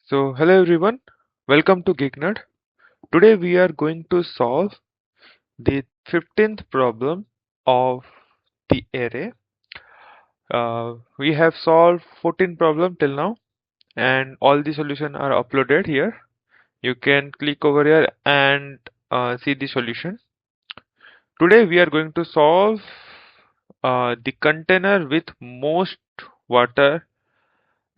So hello everyone, welcome to GeekNerd. Today we are going to solve the 15th problem of the array. We have solved 14 problems till now and all the solutions are uploaded here. You can click over here and see the solution. Today we are going to solve the container with most water,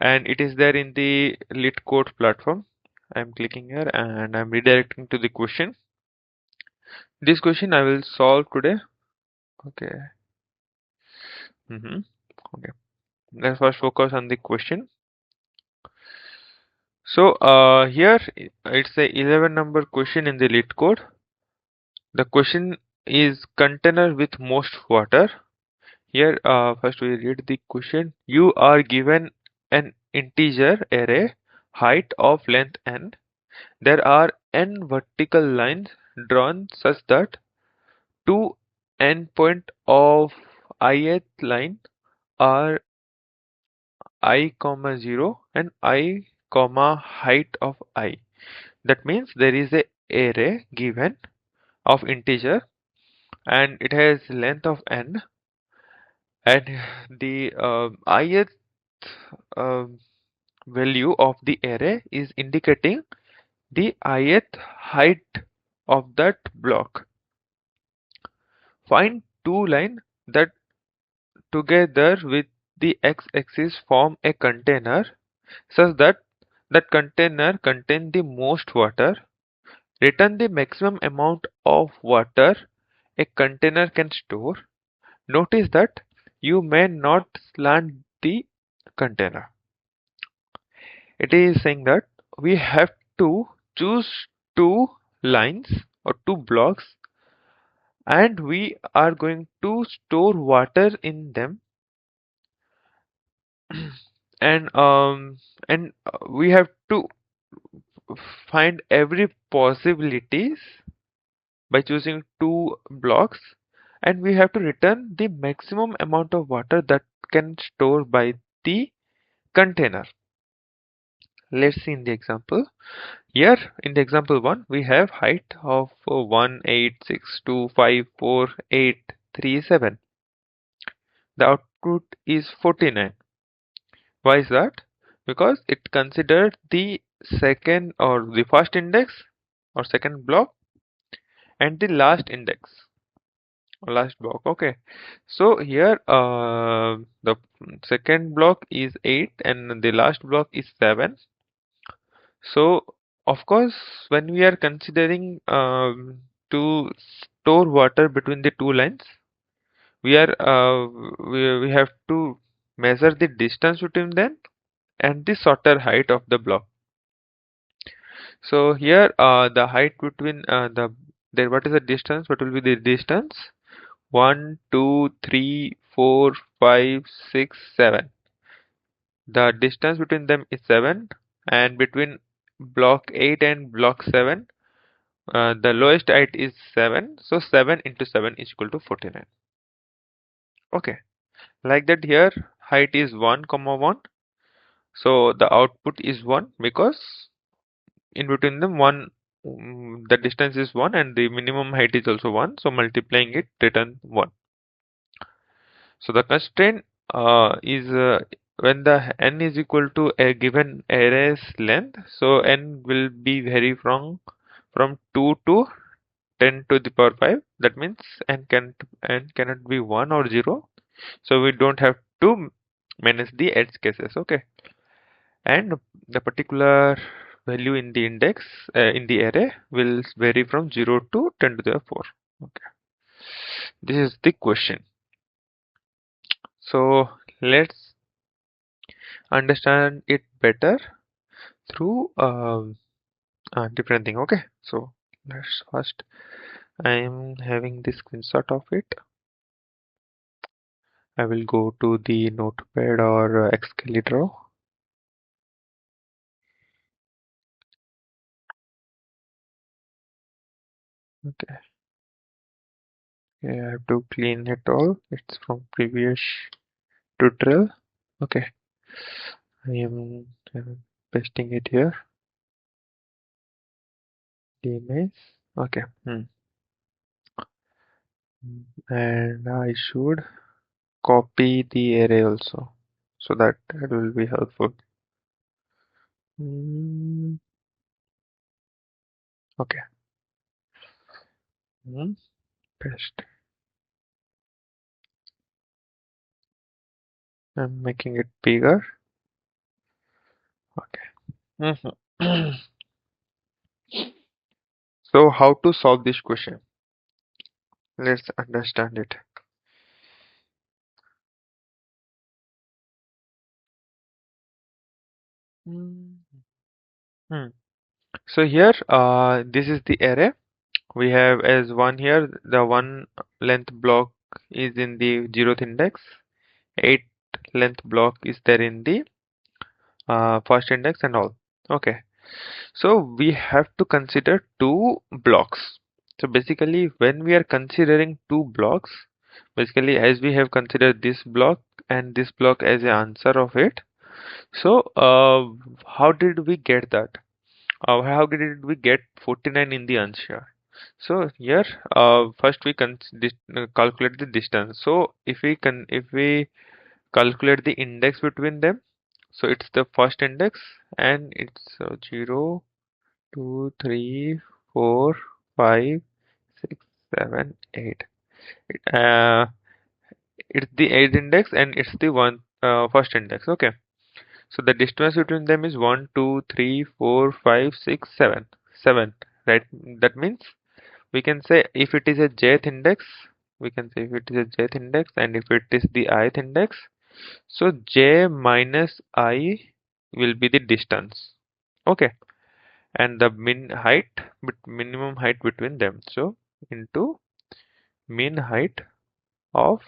and it is there in the Leetcode platform. I'm clicking here and I'm redirecting to the question. This question I will solve today. Okay. Okay. Let's first focus on the question. So here it's a 11 number question in the Leetcode. The question is container with most water. Here first we read the question. You are given an integer array height of length n. There are n vertical lines drawn such that two endpoint of ith line are I comma 0 and I comma height of I. That means there is a array given of integer and it has length of n, and the ith uh, value of the array is indicating the ith height of that block. Find two lines that together with the x-axis form a container such that that container contains the most water. Return the maximum amount of water a container can store. Notice that you may not slant the container. It is saying that we have to choose two lines or two blocks, and we are going to store water in them. and we have to find every possibilities by choosing two blocks, and we have to return the maximum amount of water that can store by the container. Let's see in the example. Here in the example 1 we have height of 1 8 6 2 5 4 8 3 7. The output is 49. Why is that? Because it considered the second or the first index or second block and the last index or last block. Okay, so here the second block is 8 and the last block is 7. So of course when we are considering to store water between the two lines, we are we have to measure the distance between them and the shorter height of the block. So here the height between what is the distance? What will be the distance? 1 2 3 4 5 6 7. The distance between them is 7, and between block 8 and block 7 the lowest height is 7, so 7 into 7 is equal to 49. Okay, like that here height is 1 comma 1, so the output is 1 because in between them the distance is 1 and the minimum height is also 1, so multiplying it return 1. So the constraint is when the n is equal to a given array's length, so n will be vary from 2 to 10 to the power 5. That means n cannot be 1 or 0, so we don't have to manage the edge cases. Okay, and the particular value in the index in the array will vary from 0 to 10 to the 4. Okay, this is the question. So let's understand it better through different thing. Okay, so let's first, I'm having this screenshot of it. I will go to the notepad or Excalibur. Okay. I have to clean it all. It's from previous tutorial. Okay, I am pasting it here. The image. Okay. And I should copy the array also, so that it will be helpful. Okay. Paste. I'm making it bigger. Okay. So how to solve this question? Let's understand it. Hmm. So here, this is the array. We have as one here, the one length block is in the 0th index. 8 length block is there in the first index and all. Okay. So we have to consider two blocks. So basically, when we are considering two blocks, basically as we have considered this block and this block as an answer of it. So how did we get that? How did we get 49 in the answer? So here, first we calculate the distance. So if we calculate the index between them, so it's the first index and it's 0, 2, 3, 4, 5, 6, 7, 8. Uh, it's the 8th index and it's the first index. Okay. So the distance between them is 1, 2, 3, 4, 5, 6, 7. 7, right? That means we can say if it is a jth index, we can say if it is a jth index and if it is the ith index, so j minus I will be the distance. Okay. And the minimum height between them. So into mean height of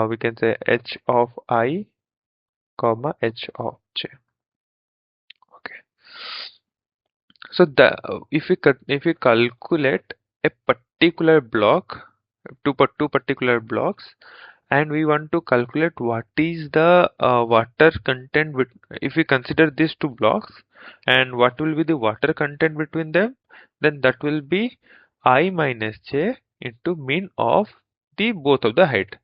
we can say h of I comma h of j. Okay. So the if we calculate a particular block, two particular blocks, and we want to calculate what is the water content if we consider these two blocks and what will be the water content between them, then that will be I minus j into mean of the both of the height.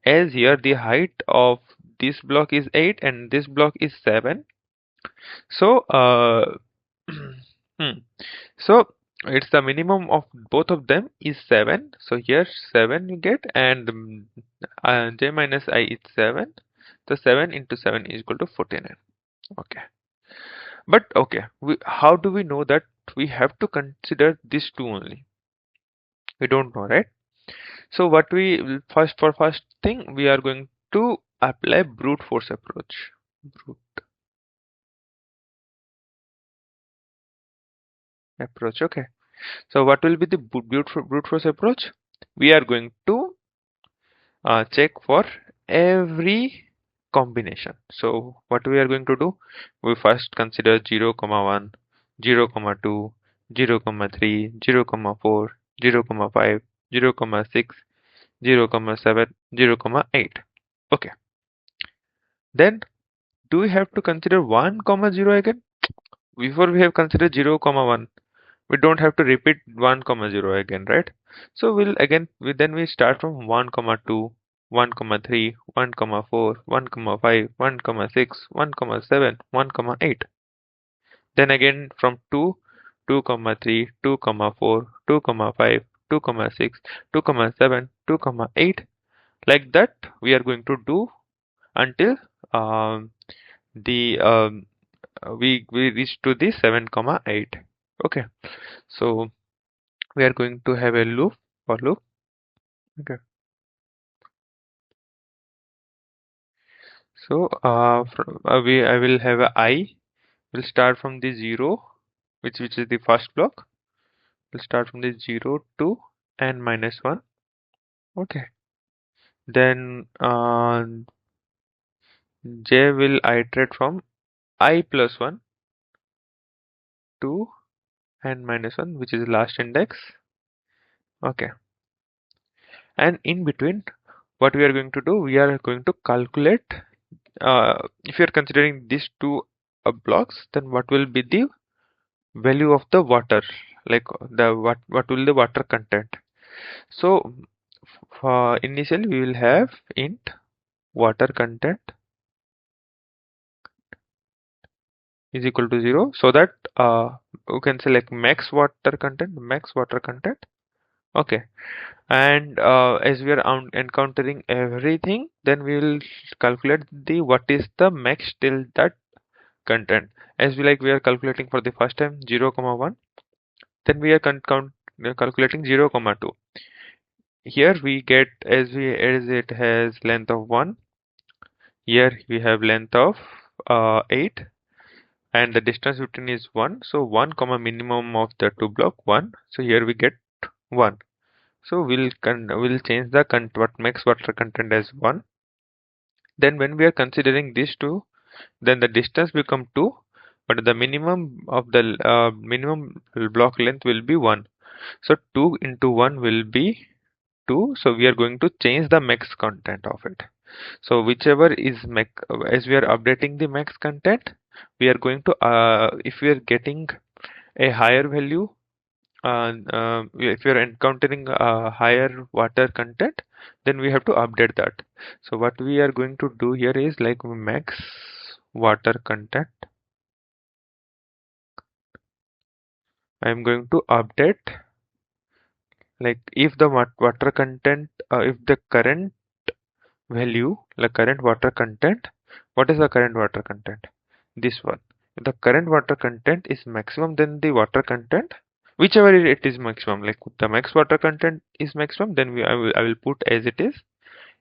As here the height of this block is 8 and this block is 7, so so it's the minimum of both of them is 7. So here 7 you get, and j minus I is 7. So 7 into 7 is equal to 49. Okay. But okay, how do we know that we have to consider these two only? We don't know, right? So what we will first thing we are going to apply brute force approach. Brute approach. Okay. So what will be the brute force approach? We are going to check for every combination. So what we are going to do? We first consider 0, 1, 0, 2, 0, 3, 0, 4, 0, 5, 0, 6, 0, 7, 0, 8. Okay. Then do we have to consider 1, 0 again? Before we have considered 0, 1. We don't have to repeat 1, 0 again, right? So we'll again then we start from 1, 2, 1, 3, 1, 4, 1, 5, 1, 6, 1, 7, 1, 8. Then again from 2, 2, 3, 2, 4, 2, 5, 2, 6, 2, 7, 2, 8. Like that we are going to do until the we reach to the 7, 8. Okay. So we are going to have a loop for loop. Okay. So I will have a I will start from the 0, which is the first block. Will start from the 0 to n minus 1. Okay. Then j will iterate from I plus 1 to n minus 1, which is the last index. Okay. And in between, what we are going to do, we are going to calculate if you are considering these two blocks, then what will be the value of the water, like what will the water content. So initially we will have int water content is equal to 0, so that you can select max water content. Okay, and as we are encountering everything, then we will calculate the what is the max till that content. As we are calculating for the first time 0 comma 1, then we are calculating 0 comma 2. Here we get as it has length of 1, here we have length of 8, and the distance between is 1, so 1 comma minimum of the two block 1, so here we get 1. So we'll change the what makes water content as 1. Then when we are considering these two, then the distance become 2, but the minimum of the minimum block length will be 1. So 2 into 1 will be 2, so we are going to change the max content of it. So whichever is as we are updating the max content, we are going to if we are getting a higher value, if you are encountering a higher water content, then we have to update that. So what we are going to do here is like max water content. I am going to update, like if the water content, if the current value, like current water content, what is the current water content? This one. If the current water content is maximum, then the water content, whichever it is maximum, like the max water content is maximum, then I will put as it is.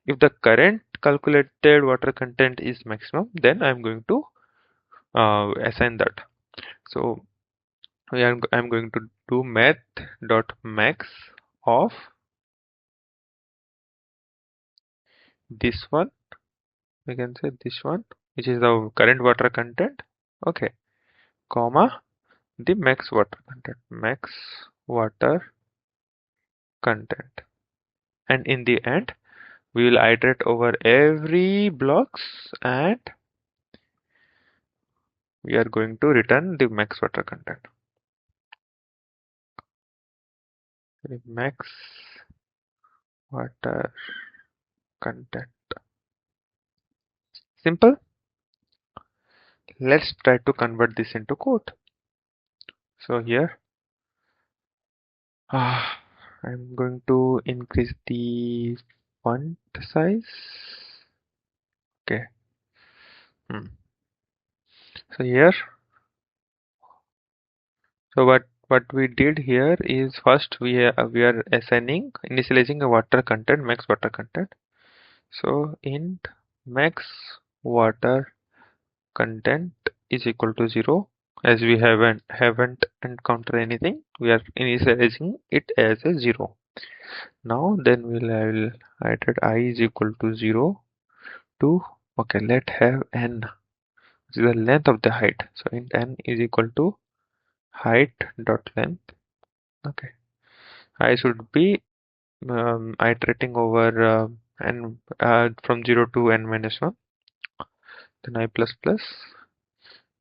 If the current calculated water content is maximum, then I'm going to assign that. So I'm going to do math.max of this one. We can say this one, which is the current water content. Okay, comma the max water content, and in the end we will iterate over every blocks, and we are going to return the max water content. The max water content. Simple. Let's try to convert this into code. So here I'm going to increase the font size. Okay. So here, so what we did here is first we are assigning, initializing a water content, max water content. So int max water content is equal to 0. As we haven't encountered anything, we are initializing it as a 0. Now then I will iterate I is equal to 0 to, okay, let have n, which is the length of the height. So int n is equal to height dot length. Okay, I should be iterating over n from 0 to n minus 1, then I plus plus,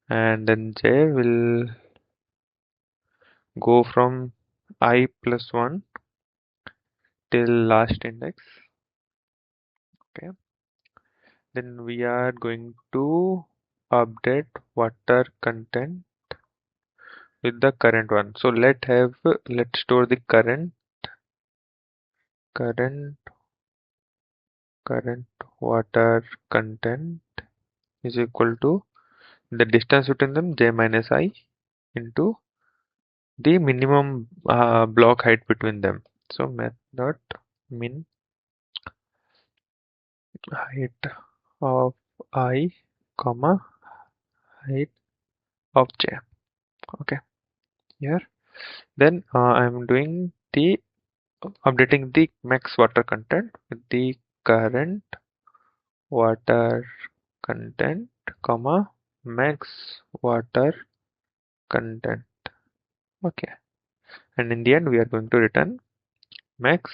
and then j will go from I plus 1 till last index. Okay, then we are going to update water content with the current one. So let's store the current water content is equal to the distance between them, j minus I, into the minimum block height between them. So math min height of I comma height of j. Okay, here then I'm doing the updating the max water content with the current water content comma max water content. Okay, and in the end we are going to return max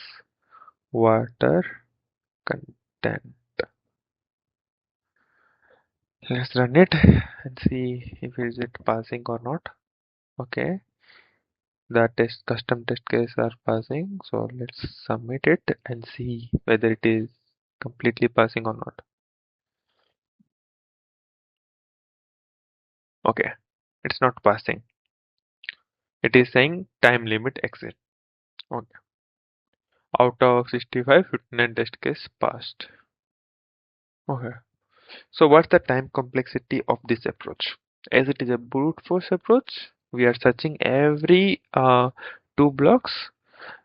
water content. Let's run it and see if is it passing or not. Okay, the test custom test case are passing, so let's submit it and see whether it is completely passing or not. Okay, it's not passing. It is saying time limit exit. Okay, out of 65, 59 test case passed. Okay, so what's the time complexity of this approach? As it is a brute force approach, we are searching every two blocks,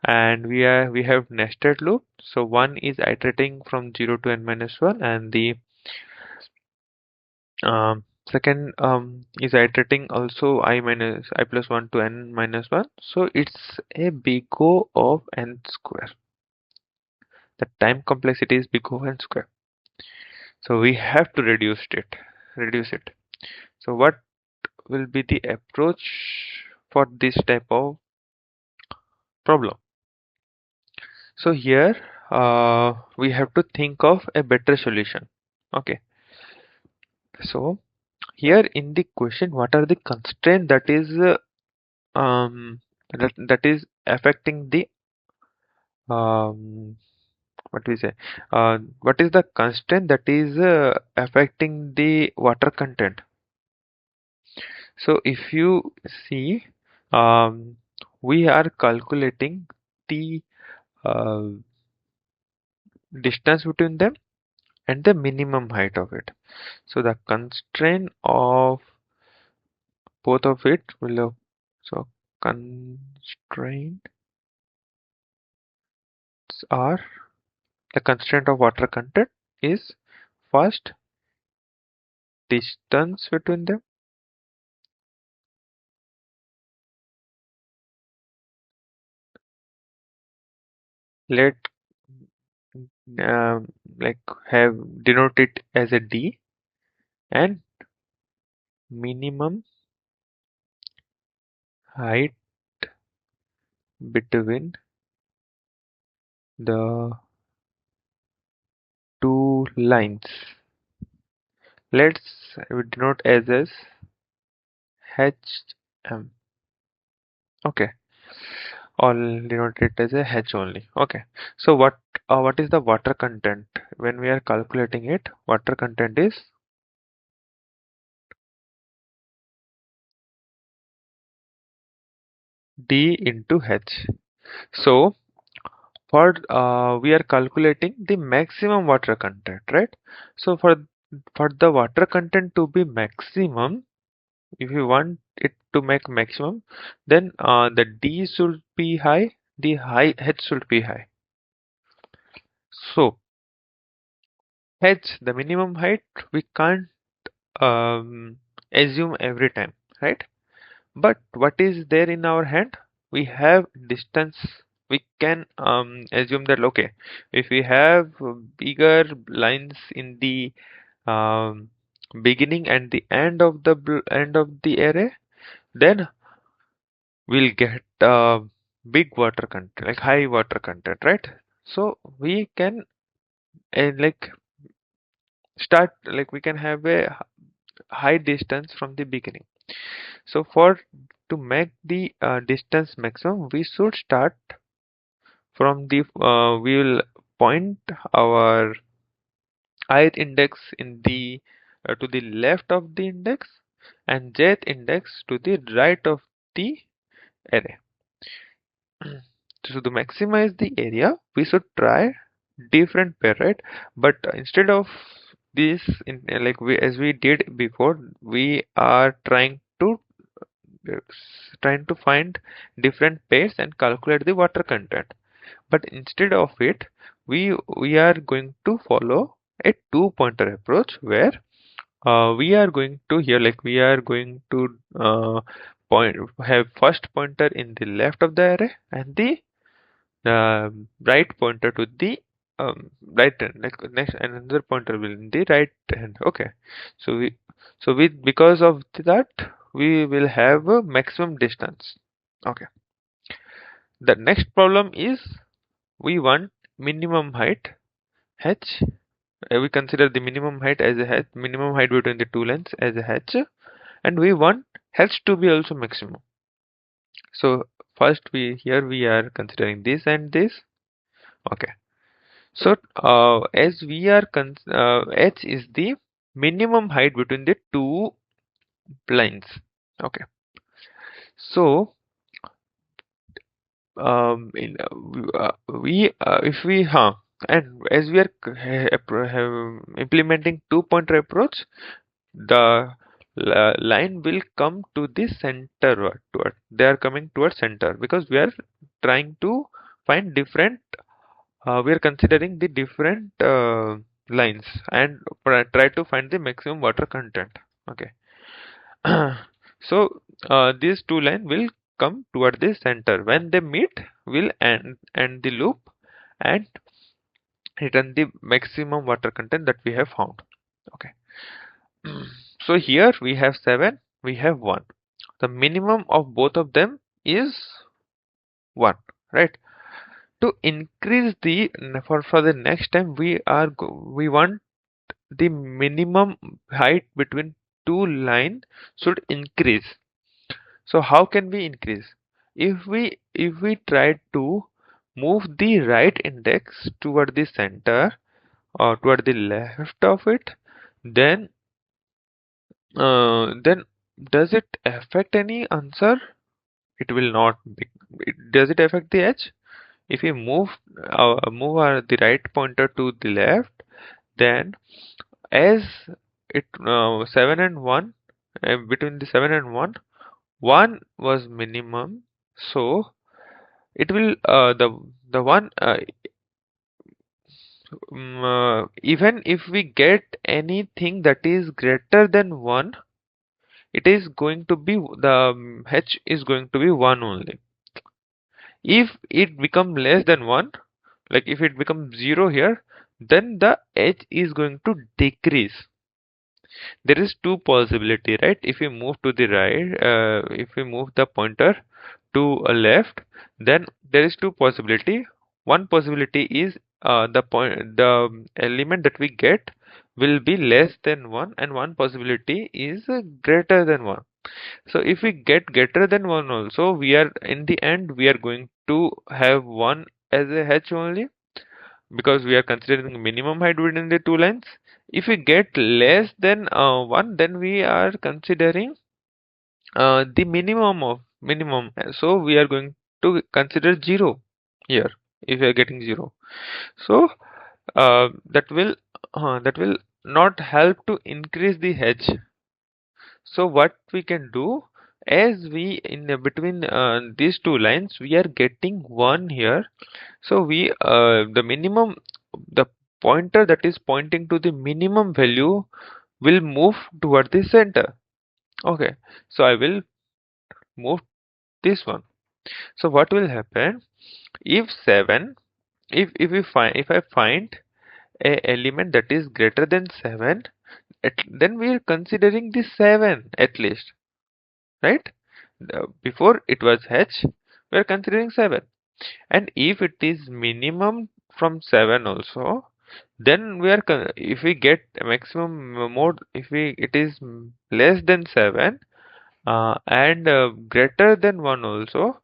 and we have nested loop. So one is iterating from 0 to n minus 1, and the second is iterating also I plus 1 to n minus 1. So it's a big O of n square. The time complexity is big O n square. So we have to reduce it. So what will be the approach for this type of problem? So here we have to think of a better solution. Okay, so here in the question, what are the constraints that is affecting the um, what we say what is the constraint that is affecting the water content? So if you see, um, we are calculating the uh, distance between them and the minimum height of it. So the constraint of both of it will so constraints are the constraint of water content is first distance between them, let um, like have denote it as a D, and minimum height between the two lines, let's denote as HM. Okay, all denote it as a H only. Okay, so what is the water content when we are calculating it? Water content is D into H. So for we are calculating the maximum water content, right? So for the water content to be maximum, if you want it to make maximum, then the D should be high, the high H should be high. So H, the minimum height, we can't assume every time, right? But what is there in our hand? We have distance. We can assume that okay, if we have bigger lines in the um, beginning and the end of the end of the array, then we'll get big water content, like high water content, right? So we can like start like we can have a high distance from the beginning. So for to make the distance maximum, we should start from the we will point our ith index in the to the left of the index and jth index to the right of the array. So to maximize the area, we should try different pair, right? But instead of this, like we as we did before, we are trying to find different pairs and calculate the water content. But instead of it, we are going to follow a two pointer approach where we are going to here like we are going to point have first pointer in the left of the array and the right pointer to the right hand, like next another pointer will in the right hand. Okay, so we because of that we will have a maximum distance. Okay, the next problem is we want minimum height H We consider the minimum height as a h, minimum height between the two lines as a h, and we want h to be also maximum. So first here we are considering this and this. Okay. So as we are h is the minimum height between the two lines. Okay. So if we and as we are implementing two pointer approach, the line will come to the center toward they are coming towards center, because we are trying to find different we are considering the different lines and try to find the maximum water content. Okay. So these two lines will come toward the center. When they meet, we'll end the loop and return the maximum water content that we have found. Okay. So here we have 7, we have 1. The minimum of both of them is 1, right? To increase the for the next time, we want the minimum height between two line should increase. So how can we increase? If we try to move the right index toward the center or toward the left of it, then then does it affect any answer? It will not be. Does it affect the edge? If we move the right pointer to the left, then as it 7 and 1 between the 7 and 1, 1 was minimum, so it will the one even if we get anything that is greater than 1, it is going to be the h is going to be 1 only. If it becomes less than 1, like if it becomes 0 here, then the h is going to decrease. There is two possibility, right? If we move to the right, if we move the pointer to a left, then there is two possibility. One possibility is the element that we get will be less than 1, and one possibility is greater than 1. So if we get greater than 1 also, we are in the end we are going to have 1 as a h only, because we are considering minimum height between the two lines. If we get less than 1, then we are considering the minimum of minimum. So we are going to consider 0 here if we are getting 0. So that will not help to increase the h. So what we can do, as we in between these two lines we are getting 1 here, so we the minimum, the pointer that is pointing to the minimum value will move toward the center. Okay, so I will move this one. So what will happen if 7, if I find a element that is greater than 7, then we are considering the 7 at least, right? Before it was h, we are considering 7. And if it is minimum from 7 also, then we are if we get a maximum more, if it is less than 7 and greater than 1 also,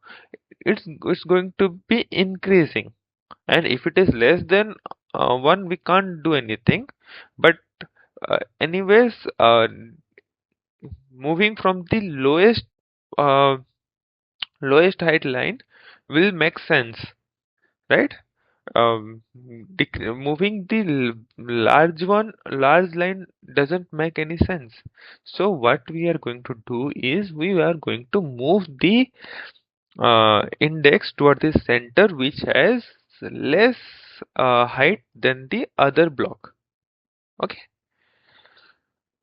it's going to be increasing. And if it is less than 1, we can't do anything. But anyways, moving from the uh, lowest height line will make sense, right? Moving the large line doesn't make any sense. So what we are going to do is we are going to move the index toward the center, which has less height than the other block. Okay.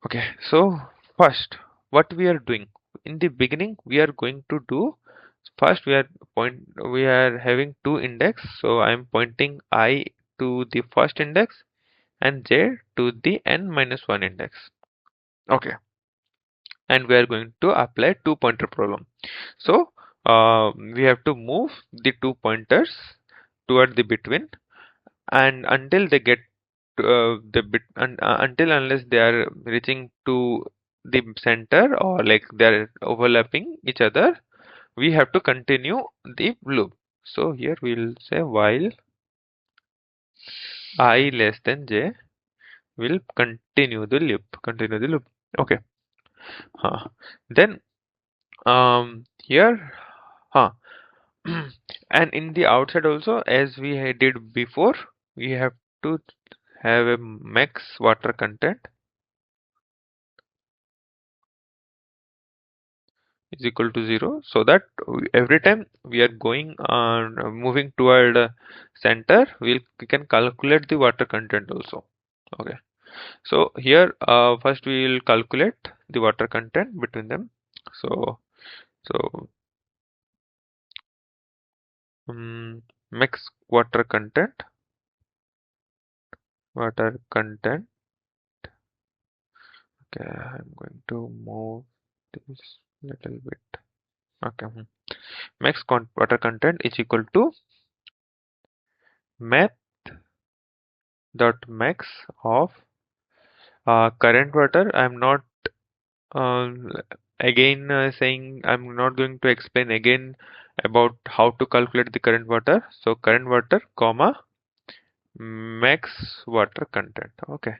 Okay, so first what we are doing in the beginning, we are going to do first we are having two index, so I am pointing I to the first index and j to the n-1 index. Okay, and we are going to apply two pointer problem. So we have to move the two pointers toward the between, and until they get the bit until unless they are reaching to the center, or like they are overlapping each other, we have to continue the loop. So here we'll say while I less than j, will continue the loop. Okay. Then here, and in the outside also, as we did before, we have to have a max water content is equal to 0, so that every time we are going on moving toward center, we can calculate the water content also. Okay, so here first we will calculate the water content between them. So max water content. Okay, I'm going to move this little bit. Okay, water content is equal to math dot max of current water. I'm not uh, again saying, I'm not going to explain again about how to calculate the current water. So current water comma max water content. Okay,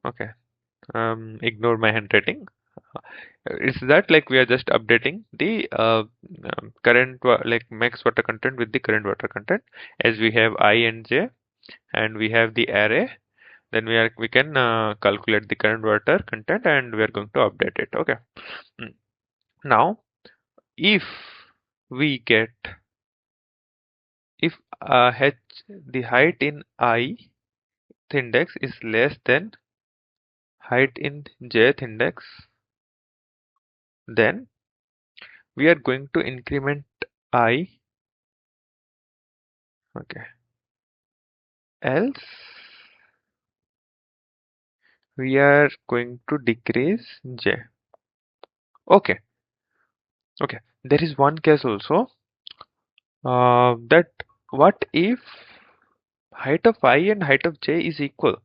okay. Ignore my handwriting. Is that like we are just updating the like max water content with the current water content, as we have I and j and we have the array, then we can calculate the current water content and we are going to update it. Okay. Now if we get, if h, the height in I index is less than height in jth index, then we are going to increment I. Okay, else we are going to decrease j. Okay, okay. There is one case also, that what if height of I and height of j is equal?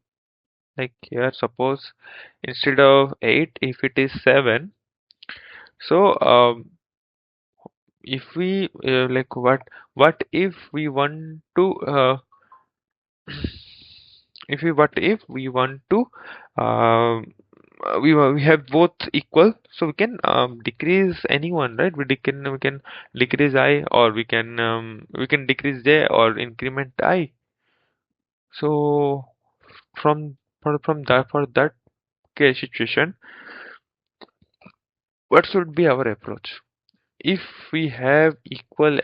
Like here, suppose instead of 8, if it is 7. So if we like what if we want to what if we want to um we have both equal, so we can decrease anyone, right? We can decrease I, or we can decrease j or increment I. So from that case situation, what should be our approach? If we have equal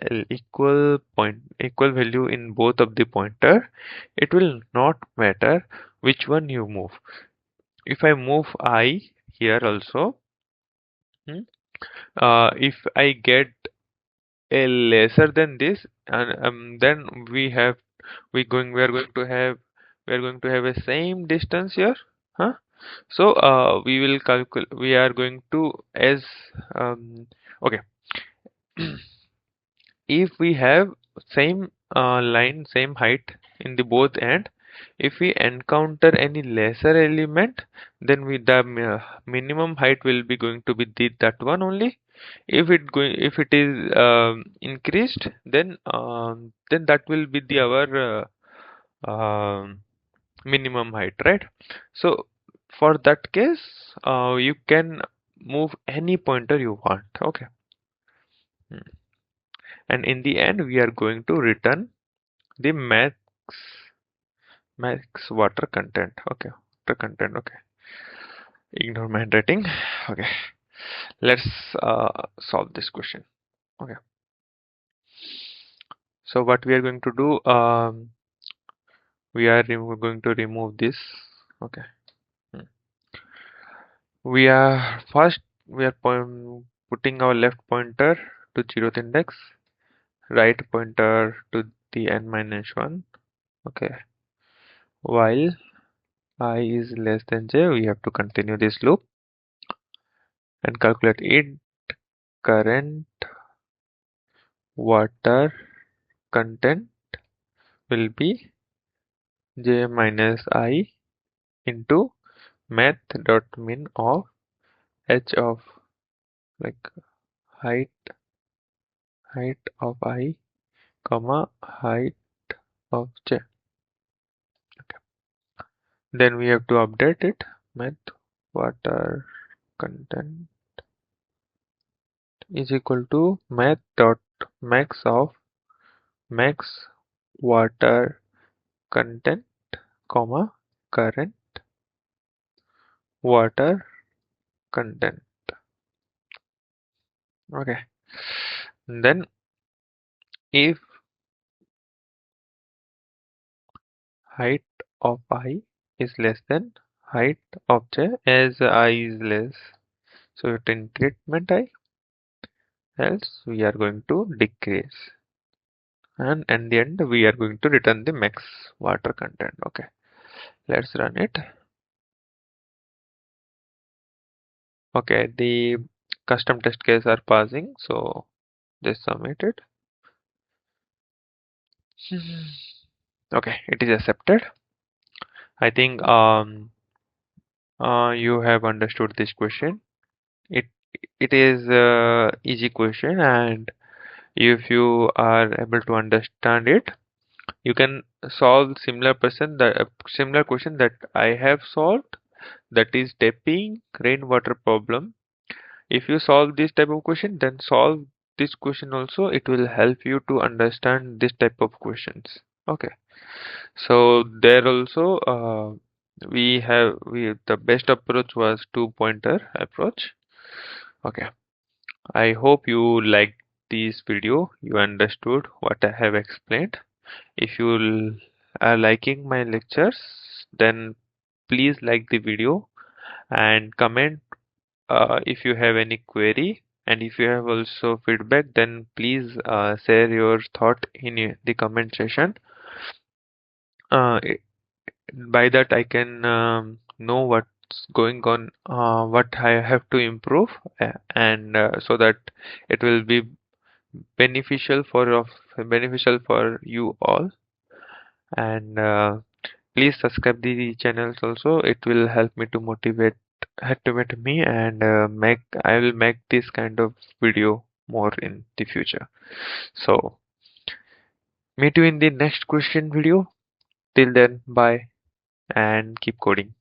value in both of the pointer, it will not matter which one you move. If I move I here also, if I get a lesser than this, and then we are going to have a same distance here, huh? So we are going to, as okay. If we have same line, same height in the both end, if we encounter any lesser element, then the minimum height will be going to be that one only. If it is increased, then that will be our minimum height, right? So for that case, you can move any pointer you want. Okay. And in the end, we are going to return the max water content. Okay, water content. Okay, ignore my handwriting. Okay, let's solve this question. Okay, so what we are going to do, we are going to remove this. Okay. We are putting our left pointer to 0th index, right pointer to the n-1. Okay, while I is less than j, we have to continue this loop and calculate it. Current water content will be j minus I into math dot min of h of like height of I comma height of j. Okay. Then we have to update it. Math water content is equal to math dot max of max water content comma current water content. Okay. Then if height of I is less than height of j, as I is less, so it increment I, else we are going to decrease, and in the end we are going to return the max water content. Okay, let's run it. Okay, the custom test case are passing, so just submit it. Okay, it is accepted. I think you have understood this question. It it is easy question, and if you are able to understand it, you can solve similar question that I have solved, that is tapping rainwater problem. If you solve this type of question, then solve this question also. It will help you to understand this type of questions. Okay, so there also we the best approach was two pointer approach. Okay, I hope you liked this video. You understood what I have explained. If you are liking my lectures, then please like the video and comment if you have any query. And if you have also feedback, then please share your thought in the comment section. Uh, i- by that I can know what's going on, what I have to improve, and so that it will be beneficial beneficial for you all. And please subscribe the channels also. It will help me to motivate me, and I will make this kind of video more in the future. So meet you in the next question video. Till then, bye and keep coding.